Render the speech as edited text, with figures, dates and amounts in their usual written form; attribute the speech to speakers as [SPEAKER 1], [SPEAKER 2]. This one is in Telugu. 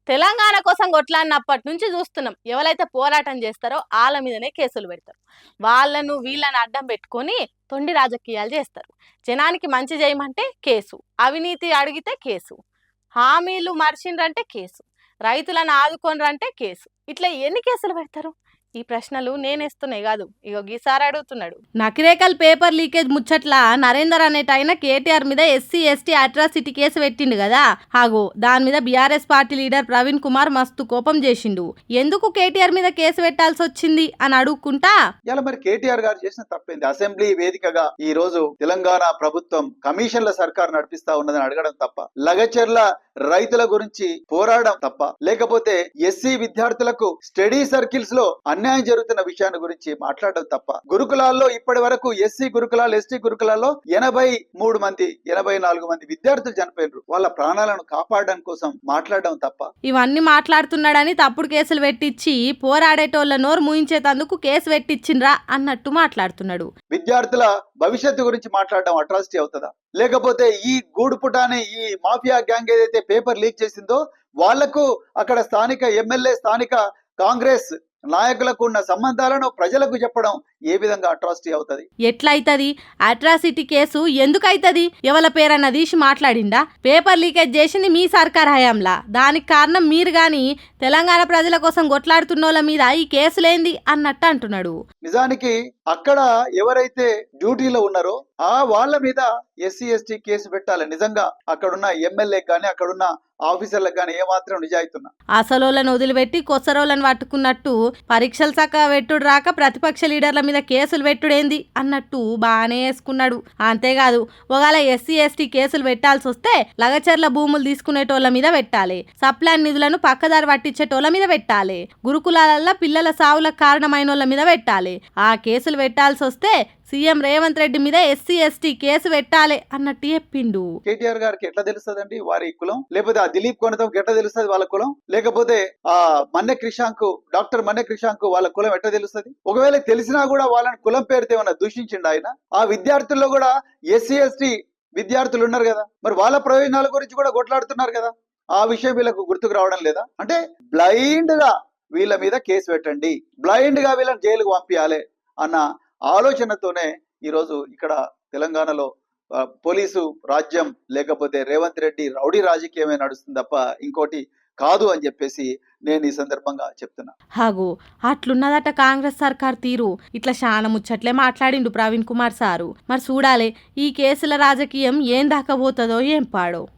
[SPEAKER 1] తెలంగాణ కోసం కొట్లాడినప్పటి నుంచి చూస్తున్నాం. ఎవరైతే పోరాటం చేస్తారో వాళ్ళ మీదనే కేసులు పెడతారు. వీళ్ళని అడ్డం పెట్టుకొని తొండి రాజకీయాలు చేస్తారు. జనానికి మంచి చేయమంటే కేసు, అవినీతి అడిగితే కేసు, హామీలు మర్చిండ్రంటే కేసు, రైతులను ఆదుకోనరంటే కేసు. ఇట్లా ఎన్ని కేసులు పెడతారు? ఈ ప్రశ్నలు నేనేస్తున్నాయి కాదు, ఇగో గీసారి అడుగుతున్నాడు. నకిరేకల్ పేపర్ లీకేజ్ ముచ్చట్ల నరేందర్ అనేటైన కేటీఆర్ మీద ఎస్సీ ఎస్టీ అట్రాసిటీ కేసు పెట్టిండు కదా. హాగో దాని మీద BRS party leader Praveen Kumar మస్తు కోపం చేసిండు. ఎందుకు కేటీఆర్ మీద కేసు పెట్టాల్సి వచ్చింది అని అడుక్కుంటా,
[SPEAKER 2] ఇలా మరి కేటీఆర్ గారు చేసిన తప్పేంది? అసెంబ్లీ వేదికగా ఈ రోజు తెలంగాణ ప్రభుత్వం కమిషన్ల సర్కార్ నడిపిస్తా ఉన్నదని అడగడం తప్ప, లగచర్ల రైతుల గురించి పోరాడడం తప్ప, లేకపోతే ఎస్సీ విద్యార్థులకు స్టడీ సర్కిల్స్ లో అన్యాయం జరుగుతున్న విషయాన్ని గురించి మాట్లాడడం తప్ప, గురుకులాల్లో ఇప్పటి వరకు ఎస్సీ గురుకులాలు ఎస్టీ గురుకులాల్లో 84 మంది విద్యార్థులు చనిపోయారు. వాళ్ళ ప్రాణాలను కాపాడడం కోసం మాట్లాడడం తప్ప,
[SPEAKER 1] ఇవన్నీ మాట్లాడుతున్నాడని తప్పుడు కేసులు పెట్టించి పోరాడేటోళ్ళ నోరు మూయించేటందుకు కేసు పెట్టించిండ్రా అన్నట్టు మాట్లాడుతున్నాడు.
[SPEAKER 2] విద్యార్థుల భవిష్యత్తు గురించి మాట్లాడడం అట్రాసిటీ అవుతుందా? లేకపోతే ఈ గూడు పుటాని ఈ మాఫియా గ్యాంగ్ ఏదైతే పేపర్ లీక్ చేసిందో వాళ్లకు అక్కడ స్థానిక ఎమ్మెల్యే స్థానిక కాంగ్రెస్ నాయకులకు ఉన్న సంబంధాలను ప్రజలకు చెప్పడం ఏ విధంగా అట్రాసిటీ అవుతుంది?
[SPEAKER 1] ఎట్లయితది? అట్రాసిటీ కేసు ఎందుకు అవుతుంది? ఎవల పేరన్న తీసి మాట్లాడిండా? పేపర్ లీకేజ్ చేసింది మీ సర్కార్ హయాంలా, దానికి కారణం మీరు గాని తెలంగాణ ప్రజల కోసం కొట్లాడుతున్నోళ్ళ మీద ఈ కేసులేంది అన్నట్టు అంటున్నాడు.
[SPEAKER 2] నిజానికి అక్కడ ఎవరైతే డ్యూటీలో ఉన్నారో వాళ్ళ మీద ఎస్సీ ఎస్టీ కేసు పెట్టాలి. నిజంగా అక్కడున్న ఎమ్మెల్యే కానీ అక్కడున్న ఆఫీసర్లకు కానీ ఏమాత్రం నిజాయితున్నా,
[SPEAKER 1] అసలోళ్ళను వదిలిపెట్టి కొసరోళ్ళని పట్టుకున్నట్టు పరీక్షలు చక్కగా పెట్టుడు రాక ప్రతిపక్ష లీడర్ల మీద కేసులు పెట్టుడేంది అన్నట్టు బాగానే వేసుకున్నాడు. అంతేకాదు, ఒకవేళ ఎస్సీ ఎస్టీ కేసులు పెట్టాల్సి వస్తే లగచర్ల భూములు తీసుకునేటోళ్ళ మీద పెట్టాలి, సప్లాన్ నిధులను పక్కదారి పట్టించేటోళ్ళ మీద పెట్టాలి, గురుకులాలల్లో పిల్లల సావులకు కారణమైన వాళ్ళ మీద పెట్టాలి. ఆ కేసులు పెట్టాల్సి వస్తే సీఎం రేవంత్ రెడ్డి మీద ఎస్సీ ఎస్టీ కేసు పెట్టాలి అన్నట్టు చెప్పిండు.
[SPEAKER 2] కేటీఆర్ గారికి ఎట్లా తెలుస్తుందండి వారి కులం? లేకపోతే ఆ దిలీప్ కొనతం ఎట్లా తెలుస్తుంది వాళ్ళ కులం? లేకపోతే ఆ డాక్టర్ మన్నె క్రిషాంక్ వాళ్ళ కులం ఎట్లా తెలుస్తుంది? ఒకవేళ తెలిసినా కూడా వాళ్ళని కులం పేరుతో ఏమన్నా దూషించిండు ఆయన? ఆ విద్యార్థుల్లో కూడా ఎస్సీ ఎస్టీ విద్యార్థులు ఉన్నారు కదా, మరి వాళ్ళ ప్రయోజనాల గురించి కూడా కొట్లాడుతున్నారు కదా. ఆ విషయం వీళ్ళకు గుర్తుకు రావడం లేదా? అంటే బ్లైండ్ గా వీళ్ళ మీద కేసు పెట్టండి, బ్లైండ్ గా వీళ్ళని జైలుకు పంపించాలి అన్న ఆలోచనతోనే ఈరోజు ఇక్కడ తెలంగాణలో పోలీసు రాజ్యం లేకపోతే రేవంత్ రెడ్డి రౌడీ రాజకీయమే నడుస్తుంది తప్ప ఇంకోటి కాదు అని చెప్పేసి నేను ఈ సందర్భంగా చెప్తున్నా.
[SPEAKER 1] హాగో అట్లున్నదట కాంగ్రెస్ సర్కార్ తీరు. ఇట్లా చాలా ముచ్చట్లే మాట్లాడిండు ప్రవీణ్ కుమార్ సారు. మరి చూడాలి ఈ కేసుల రాజకీయం ఏం దాకా పోతుందో ఏం పాడో.